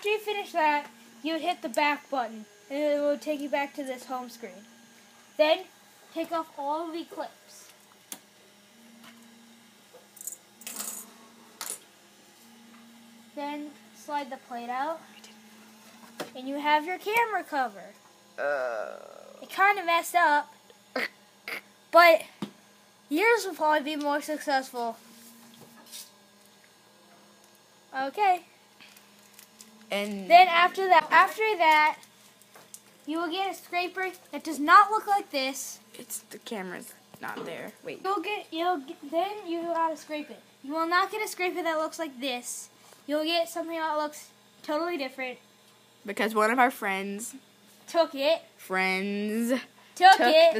after you finish that, you would hit the back button, and it will take you back to this home screen. Then, take off all the clips. Then, slide the plate out, and you have your camera cover. It kind of messed up, but yours will probably be more successful. Okay. And then after that, you will get a scraper that does not look like this. It's the camera's not there. Wait. Then you know how to scrape it. You will not get a scraper that looks like this. You'll get something that looks totally different. Because one of our friends took the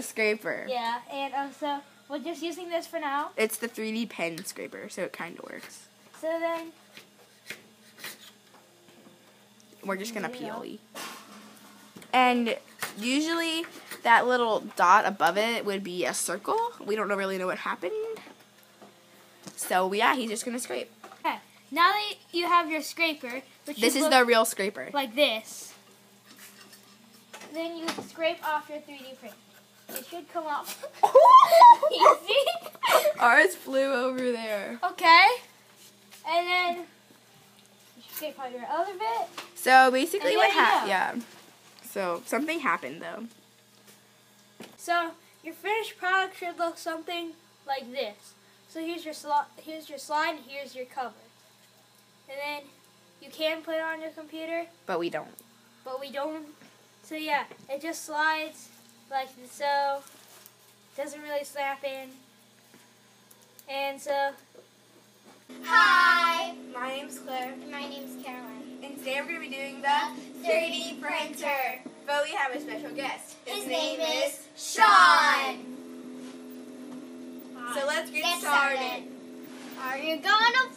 scraper. Yeah, and so we're just using this for now. It's the 3D pen scraper, so it kind of works. So then we're just gonna peel. And usually that little dot above it would be a circle. We don't really know what happened. So yeah, he's just gonna scrape. Okay. Now that you have your scraper, this is the real scraper. Like this. Then you scrape off your 3D print. It should come off. Easy. Ours flew over there. Okay. And then you scrape out your other bit. So basically what happened, yeah. So something happened though. So your finished product should look something like this. So here's your slide, and here's your cover. And then you can put it on your computer. But we don't. So yeah, it just slides like so. Doesn't really snap in. And so. Hi! My name's Claire. My name's Caroline. And today we're going to be doing the 3D printer. But we have a special guest. His name is Sean. So let's get started. Are you going to